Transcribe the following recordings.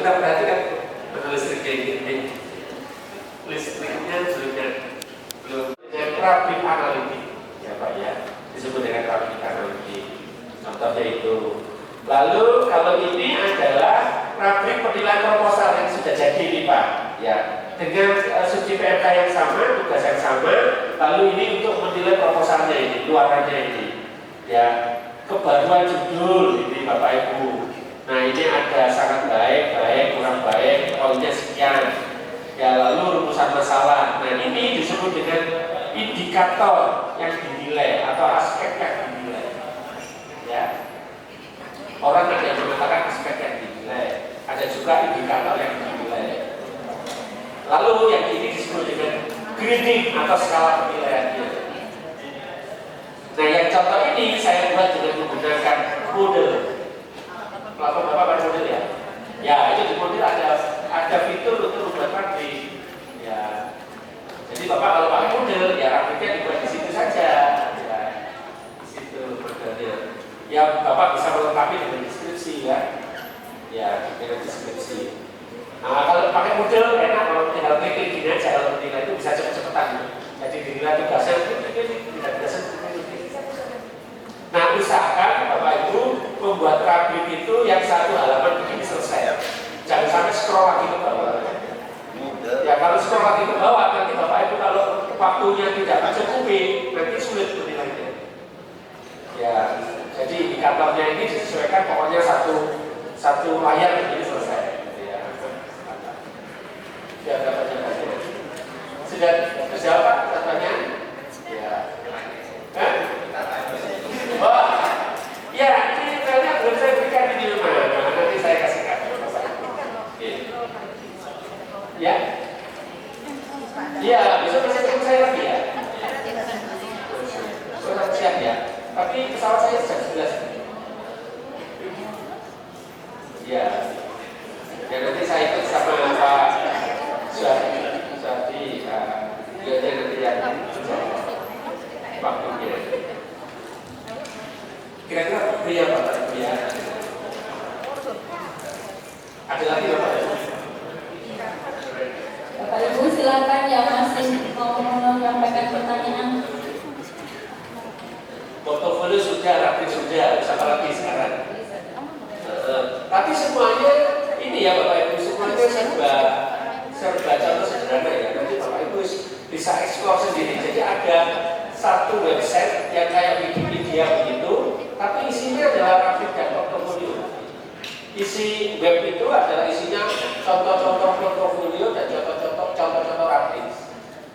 kita perhatikan listriknya ini, listriknya belum grafik analitik, ya Pak ya, disebut dengan grafik analitik. Contohnya itu. Lalu kalau ini adalah grafik penilaian proposal yang sudah jadi nih Pak, ya, dengan subjek PMK yang sama, tugas yang sama. Lalu ini untuk menilai proposalnya ini, luarannya ini, ya, kebaruan judul ini Bapak Ibu. Nah ini ada sangat baik, baik, kurang baik, poinnya sekian. Ya lalu rumusan masalah. Nah ini disebut dengan indikator yang dinilai atau aspek yang dinilai. Ya. Orang ada yang mengatakan aspek yang dinilai, ada juga indikator yang dinilai. Lalu yang ini disebut dengan grading atau skala penilaiannya. Nah yang contoh ini saya buat dengan menggunakan model. Platform Bapak pada model ya? Ya itu di model ada fitur untuk membuat grafik. Ya. Jadi Bapak kalau pakai model ya grafiknya dibuat di situ saja. Ya. Di situ modelnya. Ya Bapak bisa melengkapi dengan deskripsi ya. Ya dengan deskripsi. Nah kalau pakai model enak, kalau tinggal klik gini aja, kalau menilai itu bisa cepet-cepetan. Jadi dinilai tugasnya tidak biasa. Nah usahakan Bapak Ibu membuat grafik itu yang satu halaman begini selesai. Jangan sampai scroll lagi ke bawah. Ya kalau scroll lagi ke bawah nanti Bapak Ibu kalau waktunya tidak mencukupi nanti sulit menilainya. Ya jadi indikatornya ini disesuaikan pokoknya satu layar begini selesai. Ya dapat-dapat. Sudah terjawab Pak pertanyaan? Ya. Oh, ya ini filenya belum saya berikan di rumah. Nanti saya kasihkan. Ya. Ya, besok masih ketemu saya lagi ya. Sudah siap ya. Tapi pesawat saya jam 11. Ya. Ya nanti saya ikut sama Pak Suati. Ya nanti ya. Waktunya. Kira-kira pria Bapak Ibu ya? Ada lagi Bapak Ibu? Bapak Ibu silakan yang masih mau menyampaikan pertanyaan. Portofolio sudah, rapid sudah, sama lagi sekarang. Tapi semuanya ini ya Bapak Ibu, semuanya serba contoh sederhana ya. Nanti Bapak Ibu bisa eksplor sendiri. Jadi ada satu website yang kayak Wikipedia begitu, tapi isinya adalah grafik dan portofolio. Isi web itu adalah isinya contoh-contoh portofolio dan contoh-contoh grafik.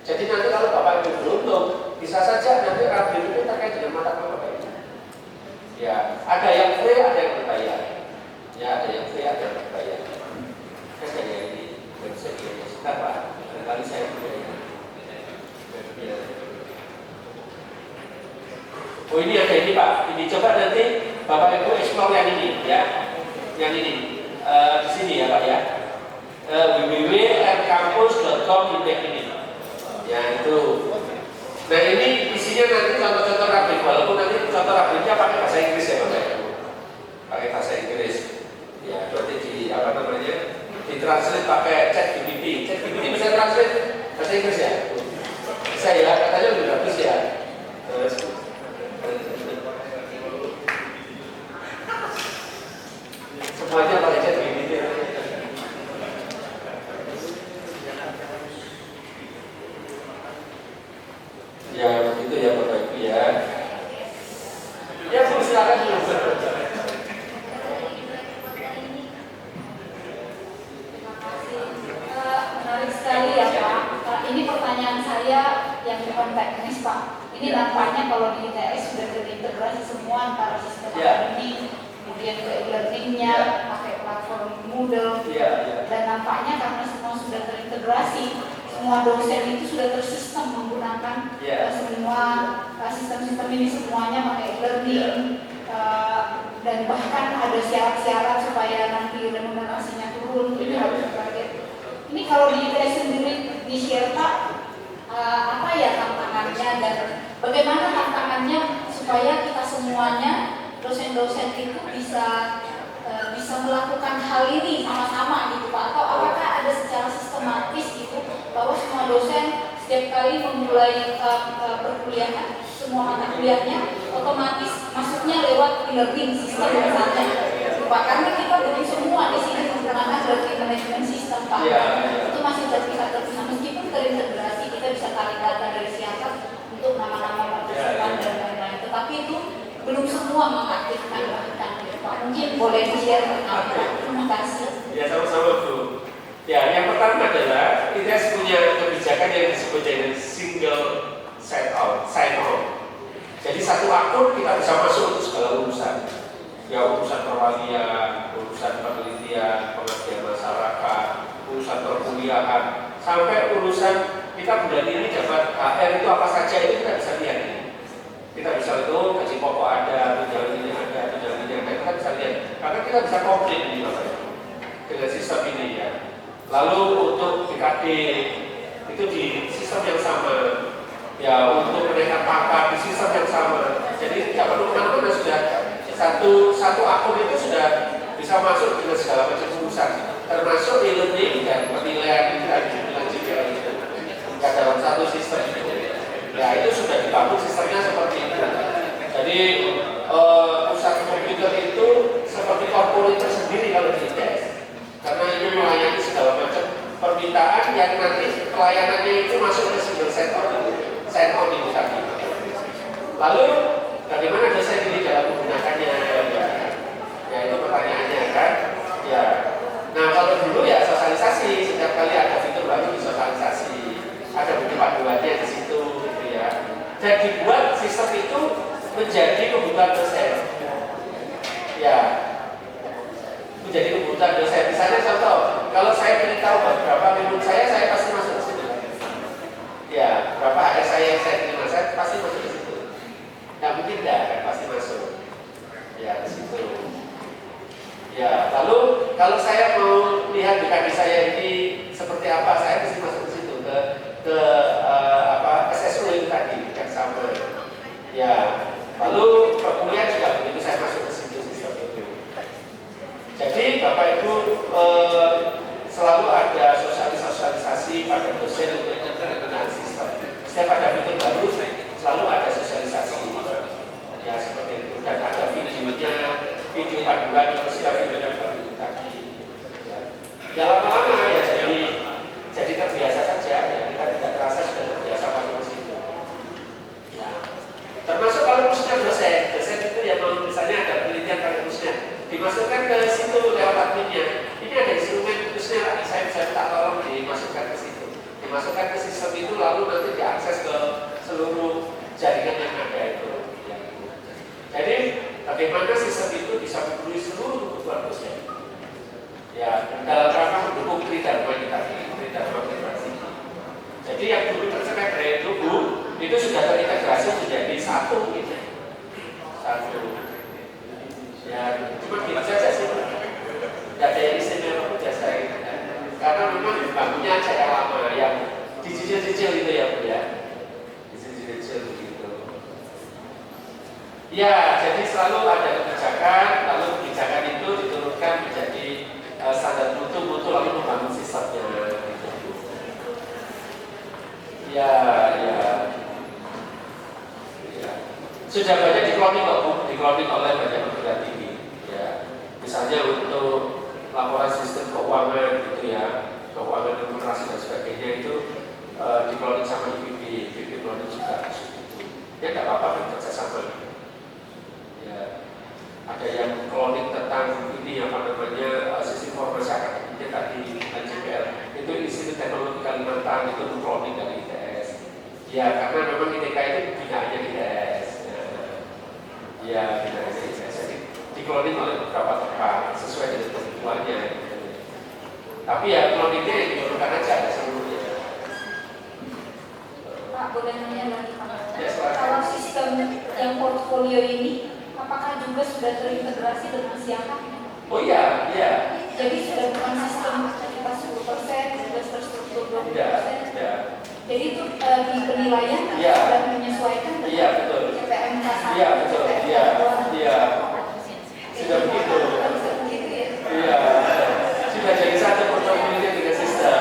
Jadi nanti kalau Bapak Ibu beruntung, bisa saja nanti grafik itu terkait dengan mata kuliah Bapak Ibu. Ya, ada yang free, ada yang berbayar. Ya, ada yang free, ada yang berbayar. Ada yang ini website ini. Sebentar Pak, barangkali saya punya ini. Oh ini ada ini Pak, ini coba nanti Bapak Ibu explore yang ini ya, yang ini di sini ya Pak ya, www.rcampus.com ini, ya itu. Nah ini isinya nanti contoh-contoh grafik, walaupun nanti contoh grafiknya pakai bahasa Inggris ya Bapak Ibu, pakai bahasa Inggris, ya berarti di apa namanya, ditranslate pakai ChatGPT bisa translate bahasa Inggris ya, bisa ya, katanya lebih bagus ya. Semuanya pakai ChatGPT. Ya begitu ya Bapak Ibu ya. Ya Bu silakan dulu. Menarik sekali ya Pak. Ini pertanyaan saya yang bukan teknis Pak. Ini nampaknya kalau di ITS sudah terintegrasi semua antara sistem akademik, kemudian e-learningnya, pakai platform Moodle, dan nampaknya karena semua sudah terintegrasi, semua dosen itu sudah tersistem menggunakan semua sistem-sistem ini, semuanya pakai e-learning, dan bahkan ada syarat-syarat supaya nanti remunerasinya turun, ini harus dipakai. Ini kalau di ITS sendiri di share Pak, apa ya tantangannya dan bagaimana tantangannya supaya kita semuanya dosen-dosen itu bisa melakukan hal ini sama-sama gitu kali memulai perkuliahan, semua mata kuliahnya otomatis masuknya lewat e-learning sistem misalnya. Pak, karena kita butuh semua di sini menggunakan learning management system, Pak. Itu masih terpisah meskipun terintegrasi, kita bisa tarik data dari siapa untuk nama-nama partisipan dan lain-lain. Tetapi itu belum semua mengaktifkan bahkan. Pak, mungkin boleh di-share dengan Pak. Terima kasih. Ya, sama-sama Bu. Ya, yang pertama adalah ITS punya kebijakan yang disebut dengan single sign on. Jadi satu akun kita bisa masuk untuk segala urusan. Ya, urusan perwalian, urusan penelitian, pengabdian masyarakat, urusan perkuliahan, sampai urusan kita bulan ini dapat HR itu apa saja itu kita bisa lihat. Kita bisa lihat, oh, gaji pokok ada, tunjangan ini ada, tunjangan ini ada, kita bisa lihat. Karena kita bisa komplit dengan sistem ini ya. Lalu untuk BKD itu di sistem yang sama, ya untuk menaikkan pangkat di sistem yang sama. Jadi tidak perlu kemana-mana, sudah satu akun itu sudah bisa masuk dengan segala macam urusan, termasuk e-learning dan penilaian itu dan JPL itu. Jika dalam satu sistem itu, ya itu sudah dibangun sistemnya seperti itu. Jadi pusat komputer itu seperti korporat tersendiri kalau di ITS. Karena ini melayani segala macam permintaan yang nanti pelayanannya itu masuk ke single sign on itu tadi. Lalu bagaimana dosen ini dalam menggunakannya? Ya itu pertanyaannya kan. Ya. Nah kalau dulu ya sosialisasi, setiap kali ada fitur baru disosialisasi, ada buku panduannya di situ, gitu ya. Dan dibuat sistem itu menjadi kebutuhan dosen. Ya. Menjadi kebutuhan dosen. Misalnya contoh, kalau saya ingin tahu berapa minum saya pasti masuk ke situ. Ya, berapa HR saya yang saya terima, saya pasti masuk ke situ. Nah, mungkin enggak, kan pasti masuk. Ya, ke situ. Ya, lalu kalau saya mau lihat BKD saya ini seperti apa, saya pasti masuk ke situ ke SSO itu tadi yang sama. Ya, lalu perkuliahan juga begitu, saya masuk ke situ sistem itu. Jadi Bapak Ibu selalu ada sosialisasi pada dosen untuk mengenal sistem. Setiap ada fitur baru selalu ada sosialisasi. Ya seperti itu. Dan ada videonya, video panduan, setiap video yang baru tadi. Ya lama-lama ya jadi terbiasa saja. Ya, kita tidak terasa sudah terbiasa pada situ. Ya. Termasuk kalau khususnya dosen itu ya misalnya ada penelitian pada khususnya dimasukkan ke situ lewat adminnya. Ini ada instrumen khususnya, saya bisa minta tolong dimasukkan ke situ. Dimasukkan ke sistem itu lalu nanti diakses ke seluruh jaringan yang ada itu. Jadi bagaimana sistem itu bisa memenuhi seluruh kebutuhan dosen. Ya, dalam rangka mendukung Tridharma kita, Tridharma Generasi. Jadi yang dulu tercerai dari tubuh itu sudah terintegrasi menjadi satu gitu. Satu. Ya, cuma gitu saja sih. Tidak ada yang istimewa biasa gitu. Karena memang bangunnya aja yang lama, yang dicicil-cicil itu ya Bu ya. Dicicil-cicil begitu. Ya, jadi selalu ada kebijakan, lalu kebijakan itu diturunkan menjadi standar mutu lalu membangun sistemnya. Gitu. Ya. Sudah banyak di-cloning kok Bu, di-cloning oleh banyak perguruan tinggi. Ya. Misalnya untuk laporan sistem keuangan gitu ya, keuangan demokrasi dan sebagainya itu di-cloning sama IPB cloning juga. Ya tidak apa-apa kerja sama. Ya. Ada yang cloning tentang ini apa namanya sistem informasi akademiknya tadi JPL. Itu Institut Teknologi Kalimantan itu cloning dari ITS. Ya karena memang ITK itu binaannya ITS. Ya, jadi di-cloning oleh beberapa tempat sesuai dengan kebutuhannya. Tapi ya cloningnya yang diperlukan aja seluruhnya. Pak, boleh nanya lagi Pak? Ya, kalau sistem yang portfolio ini, apakah juga sudah terintegrasi dengan siapa? Oh iya. Jadi sudah bukan sistem kita 10%, sudah terstruktur 20%. Tidak. Jadi itu di penilaian sudah menyesuaikan dengan CPMK 1. Iya betul. Iya. Sudah begitu. Iya. Sudah jadi satu portfolio dengan sistem.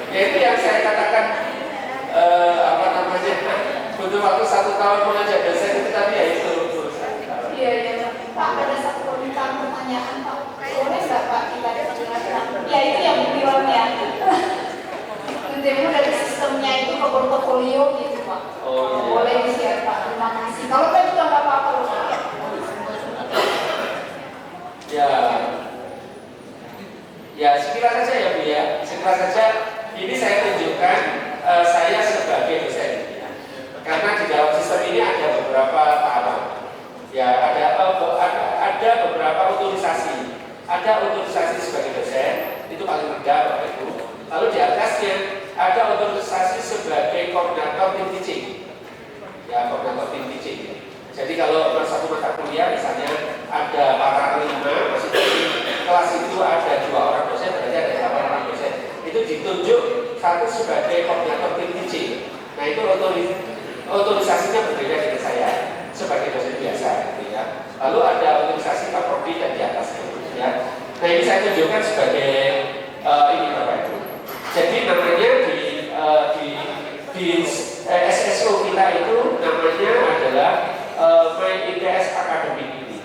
Ya itu yang saya katakan tahun mengajar dosen itu tadi ya itu. Iya, iya. Pak, ada satu pertanyaan Pak. Boleh nggak Pak kita jelaskan? Ya itu yang bilangnya. Demo dari sistemnya itu ke portofolio gitu Pak. Oh iya. Boleh di-share Pak. Terima kasih. Kalau kan juga nggak apa-apa loh Pak. Ya. Ya, sekilas saja ya Bu ya. Sekilas saja ini saya tunjukkan saya sebagai dosen. Karena di dalam sistem ini ada beberapa tahapan. Ya, ada beberapa otorisasi. Ada otorisasi sebagai dosen, itu paling rendah Bapak Ibu. Lalu di atasnya ada otorisasi sebagai koordinator tim teaching. Ya, koordinator tim teaching. Jadi kalau satu mata kuliah misalnya ada para 5, maksudnya kelas itu ada 2 orang dosen, berarti ada 8 orang dosen. Itu ditunjuk satu sebagai koordinator tim teaching. Nah itu otorisasinya berbeda dengan saya sebagai dosen biasa, gitu ya. Lalu ada otorisasi Pak Prodi dan di atasnya, ya. Nah ini saya tunjukkan sebagai ini Bapak Ibu. Jadi namanya di SSO kita itu namanya adalah My ITS Academy ini,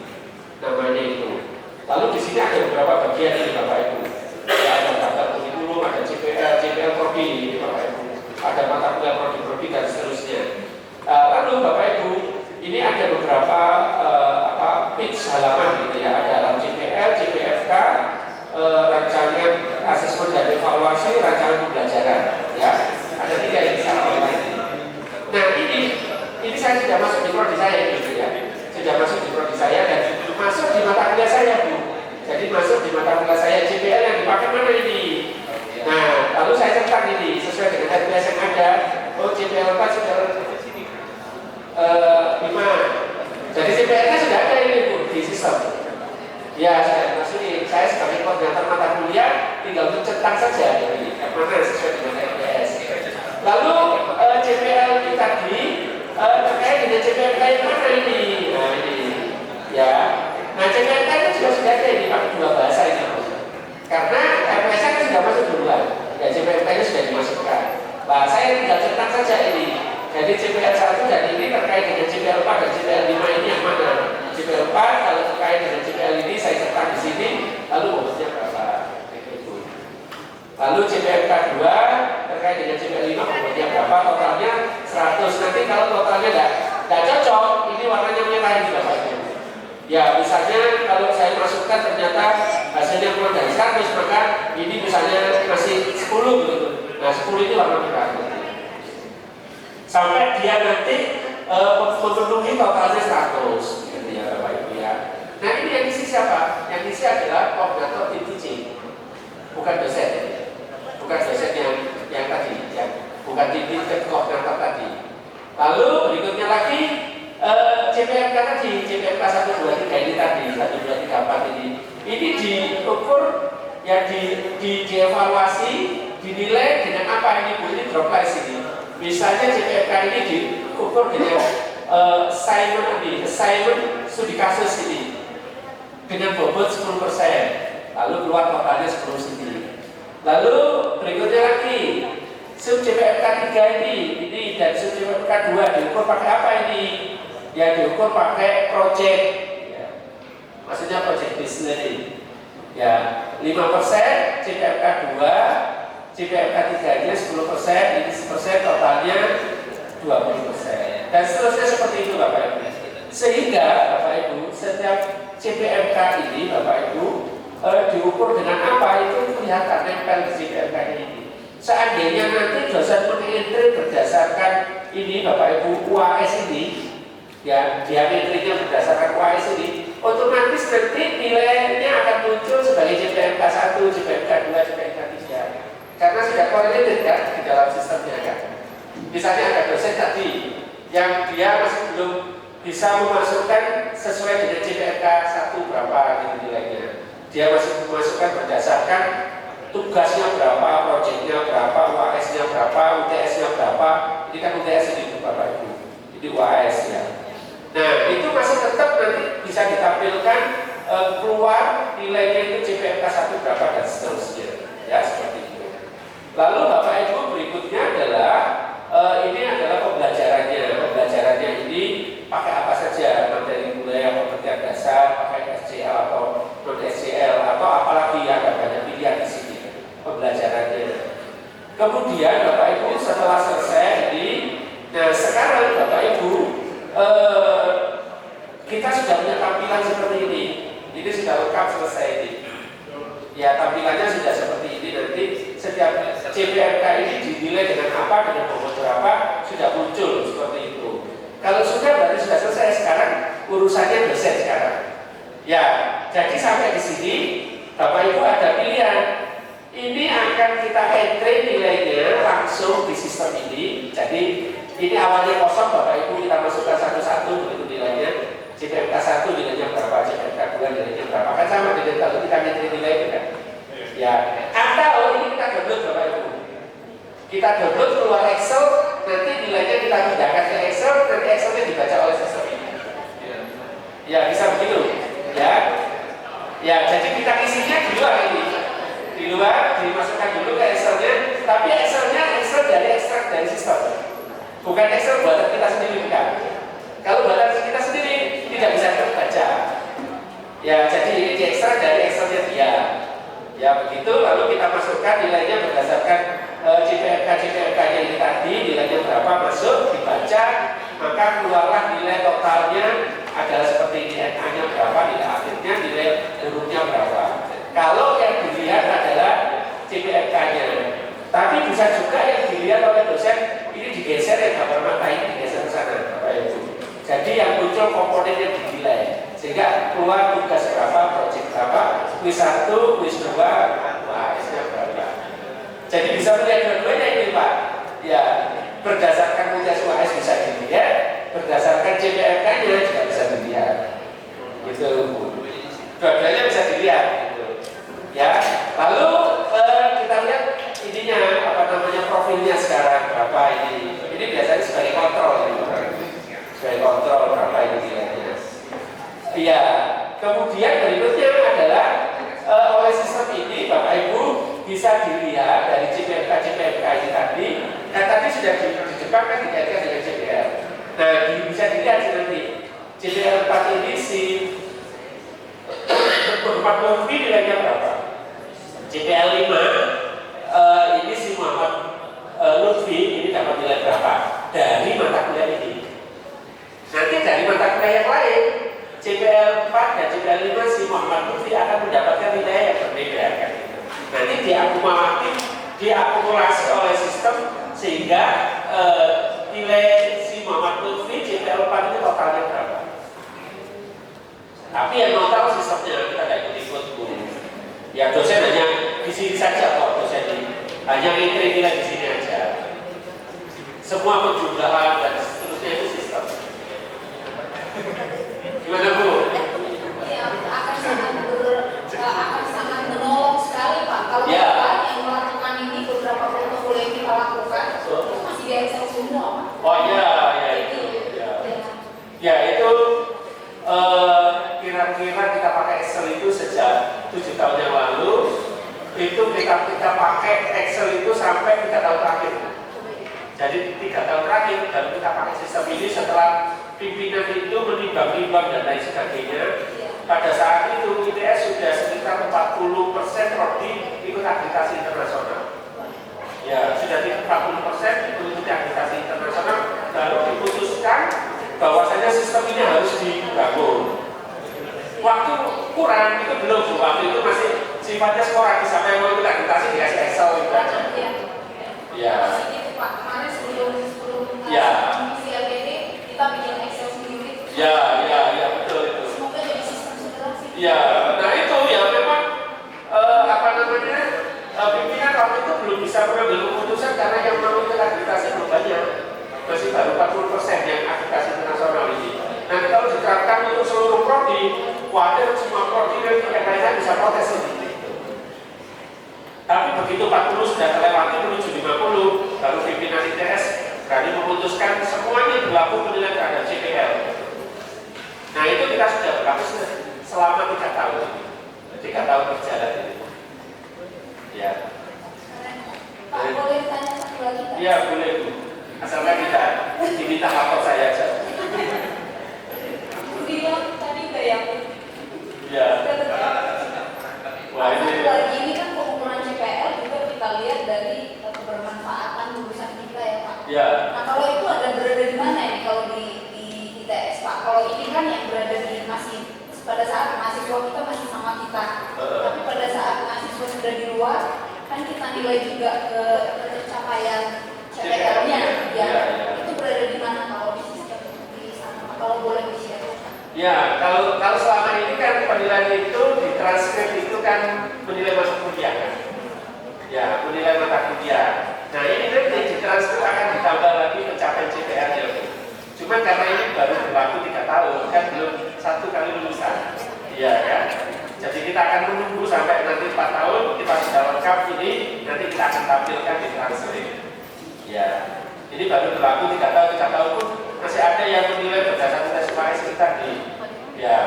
namanya itu. Lalu di sini ada beberapa bagian ini Bapak Ibu. Ya, ada daftar kurikulum, ada JPL Prodi ini Bapak Ibu. Ada mata kuliah Prodi dan seterusnya. Lalu Bapak Ibu, ini ada beberapa pitch halaman gitu ya. Ada dalam JPL, JPFK, rancangan asesmen dan evaluasi, rancangan pembelajaran. Ya, ada 3 yang disampaikan. Nah ini saya sudah masuk di prodi saya gitu ya. Sudah masuk di prodi saya dan masuk di mata kuliah saya Bu. Jadi masuk di mata kuliah saya JPL yang dipakai mana ini? Nah, lalu saya centang ini sesuai dengan tugas yang ada. Oh, JPL 4 sudah 5. Jadi JPL-nya sudah ada ini Bu di sistem. Ya, sudah dimasukin. Saya sebagai koordinator mata kuliah tinggal mencentang saja ini yang mana sesuai dengan LPS. Lalu JPL kita terkait dengan JPL yang mana ini? Nah ini, ya. Nah JPL itu juga sudah ada ini pakai 2 bahasa ini. Karena LPS kan sudah masuk duluan. Ya JPL itu sudah dimasukkan. Nah saya tinggal centang saja ini. Jadi JPL 1 dan ini terkait dengan JPL 4 dan JPL 5 ini yang mana? JPL 4 kalau terkait dengan JPL ini saya centang di sini. Lalu bobotnya berapa? Lalu JPLK 2 terkait dengan JPL 5 bobotnya berapa? Totalnya 100. Nanti kalau totalnya tidak cocok, ini warnanya merah ini Bapak Ibu. Ya misalnya kalau saya masukkan ternyata hasilnya kurang dari 100, maka ini misalnya masih 10 gitu. Nah 10 ini warna merah. Sampai dia nanti memenuhi totalnya 100 gitu ya Bapak Ibu ya. Nah ini yang isi siapa? Yang isi adalah koordinator tim teaching, bukan dosen. Bukan dosen yang tadi, bukan tim koordinator tadi. Lalu berikutnya lagi JPMK tadi, JPMK 1, 2, 3 ini tadi, 1, 2, 3, 4 ini. Ini diukur, ya dievaluasi, dinilai dengan apa ini Bu? Ini droplet ini. Misalnya JPMK ini diukur dengan assignment studi kasus ini dengan bobot 10%, lalu keluar totalnya 10 sendiri. Lalu berikutnya lagi sub JPMK 3 ini dan sub JPMK 2 diukur pakai apa ini? Ya diukur pakai project, ya. Maksudnya project business. Ya 5% JPMK 2, JPMK 3 nya 10%, ini 10%, totalnya 20%. Dan seterusnya seperti itu Bapak Ibu. Sehingga Bapak Ibu setiap JPMK ini Bapak Ibu diukur dengan apa itu kelihatan nempel di JPMK ini. Seandainya nanti dosen mengentri berdasarkan ini Bapak Ibu UAS ini, ya diametrinya berdasarkan UAS ini, otomatis nanti nilainya akan muncul sebagai JPMK 1, JPMK 2, JPMK 3. Karena sudah correlated kan di dalam sistemnya kan. Misalnya ada dosen tadi yang dia masih belum bisa memasukkan sesuai dengan JPMK 1 berapa gitu nilainya. Dia masih memasukkan berdasarkan tugasnya berapa, proyeknya berapa, UAS-nya berapa, UTS-nya berapa. Ini kan UTS ini Bapak Ibu, ini UAS ya. Nah itu masih tetap nanti bisa ditampilkan keluar nilainya itu JPMK 1 berapa dan seterusnya. Ya seperti itu. Lalu Bapak Ibu berikutnya adalah ini adalah pembelajarannya ini pakai apa saja, materi kuliah pengertian dasar, pakai SCL atau non SCL atau apalagi ada banyak pilihan di sini pembelajarannya. Kemudian Bapak Ibu setelah selesai ini, nah sekarang Bapak Ibu kita sudah punya tampilan seperti ini. Ini sudah lengkap selesai ini. Ya tampilannya sudah seperti ini. Nanti setiap CPMK ini dinilai dengan apa, dengan nomor berapa sudah muncul seperti itu. Kalau sudah berarti sudah selesai. Sekarang urusannya dosen sekarang. Ya, jadi sampai di sini Bapak Ibu ada pilihan. Ini akan kita entry nilainya langsung di sistem ini. Jadi ini awalnya kosong, Bapak Ibu kita masukkan satu-satu begitu nilainya. CPMK 1 nilainya berapa, CPMK 2 nilainya berapa. Kan sama dengan kalau kita entry nilai itu kan. Ya, atau ini kita download Bapak Ibu. Kita download keluar Excel, nanti nilainya kita pindahkan ke Excel, nanti Excelnya dibaca oleh sistem ini. Ya, bisa begitu. Ya, ya. Jadi kita isinya di luar ini. Di luar dimasukkan dulu ke Excelnya, tapi Excelnya Excel dari ekstrak dari sistem, bukan Excel buatan kita sendiri bukan. Kalau buatan kita sendiri tidak bisa terbaca. Ya, jadi ini diekstrak dari Excelnya dia. Ya begitu, lalu kita masukkan nilainya berdasarkan CPMK-nya ini tadi, nilainya berapa masuk, dibaca, maka keluarlah nilai totalnya adalah seperti ini, NA-nya berapa, nilai akhirnya, nilai hurufnya berapa. Kalau yang dilihat adalah CPMK-nya, tapi bisa juga yang dilihat oleh dosen, ini digeser ya gambar mata ini digeser ke sana, Bapak Ibu. Jadi yang muncul komponen yang dinilai, sehingga keluar tugas berapa, proyek berapa, kuis 1, kuis 2, UAS-nya berapa. Jadi bisa melihat dua-duanya ini Pak. Ya, berdasarkan tugas UAS bisa dilihat, berdasarkan CPMK-nya juga bisa dilihat. Gitu, dua-duanya bisa dilihat. Ya, lalu kita lihat ininya apa namanya profilnya sekarang berapa ini. Ini biasanya sebagai kontrol, sebagai kontrol berapa ini nilainya. Iya, kemudian berikutnya adalah oleh sistem ini Bapak Ibu bisa dilihat dari CPMK ini tadi. Kan tadi sudah di depan kan dikaitkan dengan CPL. Nah, bisa dilihat nanti CPL 4 ini si 40 nilainya berapa? CPL 5 ini si Muhammad Lutfi ini dapat nilai berapa dari mata kuliah ini. Nanti dari mata kuliah yang lain CPL 4 dan CPL 5 si Muhammad Lutfi akan mendapatkan nilai yang berbeda kan. Nanti diakumulasi oleh sistem sehingga nilai si Muhammad Lutfi CPL 4 itu totalnya berapa. Tapi yang total sistemnya kita tidak ikut-ikut guru. Ya dosen hanya di sini saja kok, dosen ini hanya entry nilai di sini aja. Semua penjumlahan dan seterusnya itu sistem. Gimana Bu? Ya, akan sangat menolong sekali Pak. Kalau ya. Bapak yang melakukan ini beberapa protokol yang kita lakukan, itu masih di Excel semua Pak. Oh iya, ya itu. Ya itu kira-kira kita pakai Excel itu sejak 7 tahun yang lalu. Itu kita pakai Excel itu sampai 3 tahun terakhir. Jadi 3 tahun terakhir dan kita pakai sistem ini setelah pimpinan itu menimbang-nimbang dan lain sebagainya. Pada saat itu ITS sudah sekitar 40% prodi ikut akreditasi internasional. Ya sudah 40% ikut akreditasi internasional. Lalu diputuskan bahwasanya sistem ini harus dibangun. Waktu kurang itu belum, waktu itu masih sifatnya sporadis sampai mau ikut akreditasi dikasih Excel gitu aja. Ya. Kemarin sebelum ya. mengisi LPD kita bikin Excel sendiri. Ya, betul itu. Semoga jadi sistem segera sih. Ya, nah itu ya memang pimpinan waktu itu belum bisa mengambil keputusan karena yang mau ikut akreditasi belum banyak. Masih baru 40% yang akreditasi internasional ini. Nanti kalau diterapkan untuk seluruh prodi, khawatir semua prodi yang lainnya bisa protes ini. Tapi begitu 40 sudah terlewati menuju 50, lalu pimpinan ITS berani memutuskan semuanya berlaku penilaian terhadap CPL. Nah itu kita sudah berlaku selama 3 tahun. 3 tahun berjalan ini. Ya. Pak, boleh tanya satu lagi? Iya boleh Bu. Asalkan kita diminta lapor saya aja. Ya. Wah Satu ini. lagi ini kan pengukuran CPL juga kita lihat dari kebermanfaatan lulusan kita ya Pak. Ya. Nah kalau itu ada berada di mana ini kalau di ITS Pak? Kalau ini kan yang berada di masih pada saat mahasiswa kita masih sama kita, tapi pada saat mahasiswa sudah di luar kan kita nilai juga ke pencapaian CPL-nya. Ya. Itu berada di mana kalau di sistem di sana? Kalau boleh di-share. Ya, kalau selama ini kan penilaian itu di transkrip itu kan penilaian masuk kuliah kan? Ya, penilaian mata kuliah. Nah ini nanti di transkrip akan ditambah lagi pencapaian CPR-nya. Cuma karena ini baru berlaku 3 tahun, kan belum 1 kali lulusan. Iya kan? Jadi kita akan menunggu sampai nanti 4 tahun kita sudah lengkap ini, nanti kita akan tampilkan di transkrip. Ya, ini baru berlaku 3 tahun, 3 tahun pun masih ada yang menilai berdasarkan tes UKS kita di. Ya,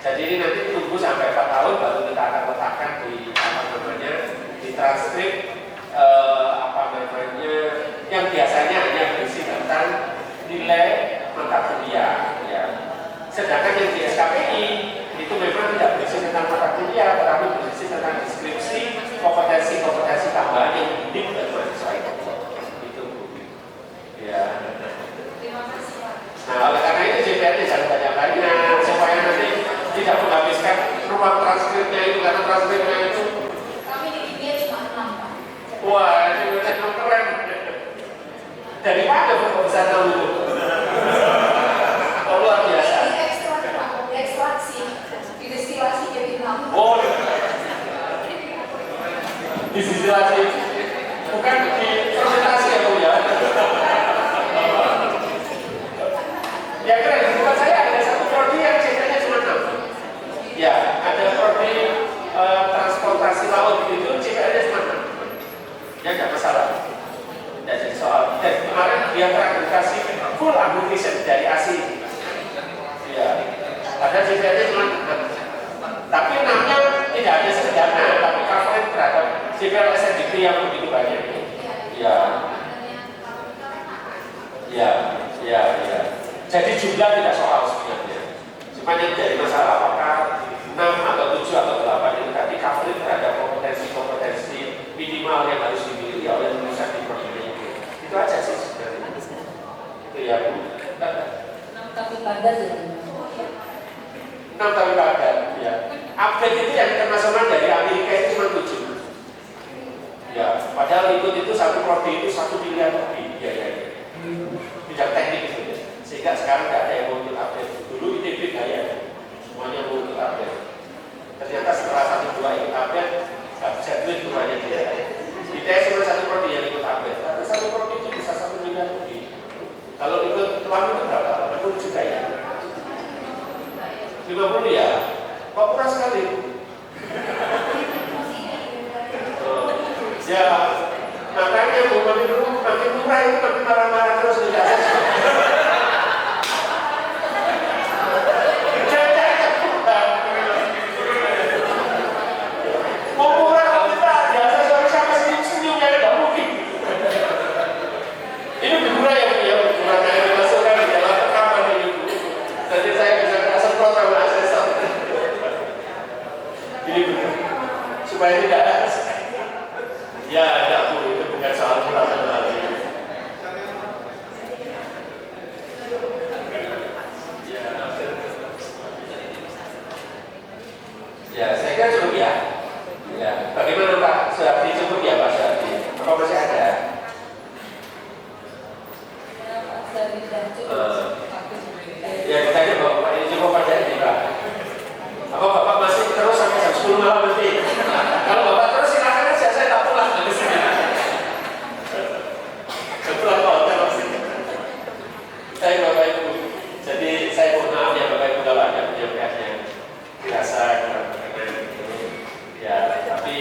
jadi ini nanti tunggu sampai 4 tahun baru kita akan letakkan di di transkrip yang biasanya hanya berisi tentang nilai mata kuliah. Ya. Sedangkan yang di SKPI itu memang tidak berisi tentang mata kuliah, tetapi berisi tentang deskripsi kompetensi tambahan yang dididik dari mahasiswa itu. Ya. Terima kasih Pak. Nah, oleh karena itu JPR-nya jangan banyak-banyak supaya nanti tidak menghabiskan ruang transkripnya itu karena transkripnya itu. Kami di IBA cuma 6 Pak. Wah, itu memang keren. Dari mana Bapak bisa tahu itu? Oh, luar biasa. Di ekstrak Pak, di ekstraksi, di destilasi jadi 6. Oh, di destilasi, bukan di fermentasi ya Bu ya? Ya keren, bukan saya ada satu prodi yang CP-nya cuma 6. Ya, ada prodi transportasi laut itu CP-nya cuma 6. Ya nggak masalah. Tidak jadi soal. Dan kemarin dia terakreditasi full accreditation dari ASI. Ya, ada CP-nya cuma 6. Tapi 6-nya tidak ada sederhana, tapi coverage terhadap CPL SNDP yang begitu banyak. Ya. Ya, ya, ya. Jadi jumlah tidak soal sebenarnya. Cuma yang jadi masalah apakah 6 atau 7 atau 8 itu tadi coverage terhadap kompetensi minimal yang harus dimiliki oleh lulusan di program itu. Itu aja sih sebenarnya. Itu ya Bu. 6 tapi padat ya. 6 tahun padat, ya. Update itu yang internasional dari Amerika itu cuma 7. Ya, padahal itu satu prodi itu 1 miliar lebih biayanya. Bidang teknik itu. Sehingga sekarang tidak ada yang mau ikut update. Dulu ITB gaya, semuanya mau ikut update. Ternyata setelah 1-2 ikut update, nggak bisa duit semuanya dia. ITS cuma 1 prodi yang ikut update. Tapi 1 prodi itu bisa 1 miliar lebih. Kalau ikut tuan itu berapa? 50 juta ya? 50 ya? Kok murah sekali? Ya, makanya makin murah itu makin marah-marah terus tidak ada. Mau murah kalau kita biasa siapa senyum yang tidak mungkin. Ini lebih murah ya Bu ya, murah yang dimasukkan di dalam rekaman ini Bu. Nanti saya bisa semprot sama asesor. Ini Bu, supaya tidak ada. Ya, tidak Bu, itu bukan soal murah dan mahal. Ya, saya kira cukup ya. Ya, bagaimana Pak? Sudah cukup ya Pak? Apa masih ada? Ya, ditanya Bapak ini cukup aja ini Pak. Apa Bapak masih terus sampai jam 10 malam nanti? Kalau Bapak terus silakan aja, saya tak pulang dari sini. Saya pulang ke hotel maksudnya. Saya Bapak Ibu, jadi saya mohon maaf ya Bapak Ibu kalau ada penyampaian yang dirasa kurang berkenan gitu. Ya, tapi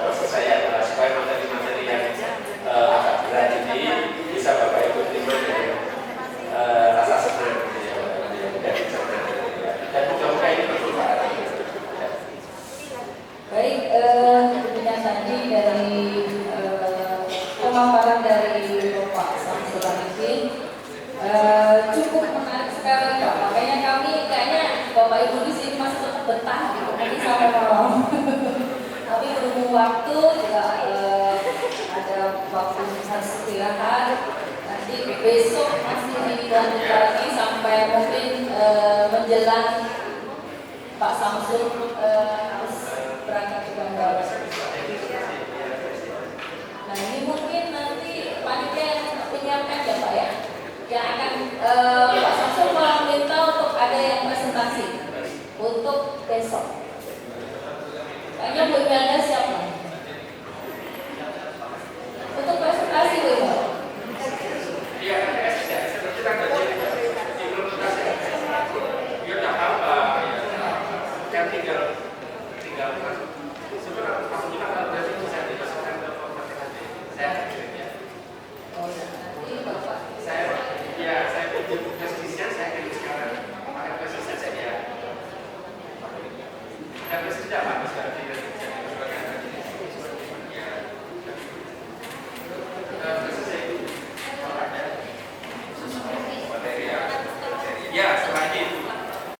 maksud saya adalah supaya materi-materi yang agak berat ini bisa Bapak Ibu terima dengan rasa senang gitu ya, dan dicerna gitu ya. Dan mudah-mudahan ini bermanfaat. Baik, tentunya tadi dari pemaparan dari Bapak Samsul Arifin cukup menarik sekali Pak. Makanya kami kayaknya Bapak Ibu di sini masih betah gitu nanti sampai malam. Tapi berhubung waktu juga ada waktu harus istirahat. Nanti besok masih dilanjut lagi sampai mungkin menjelang Pak Samsul harus berangkat ke bandara. Nah ini mungkin nanti panitia yang menyiapkan ya Pak ya, yang akan Pak Samsul meminta untuk ada yang presentasi untuk besok. Kayaknya Bu Imelda siapa? Untuk presentasi Bu Imelda. Iya, kita kerja di implementasi. Ya nggak apa-apa. Kan tinggal sebenarnya masuk kita kalau berarti bisa dimasukkan ke format nanti. Saya akan kirimnya. Oh ya, nanti Bapak. Saya pinjam presisian, saya kirim sekarang. Pakai presisian saja. Dan presisian apa?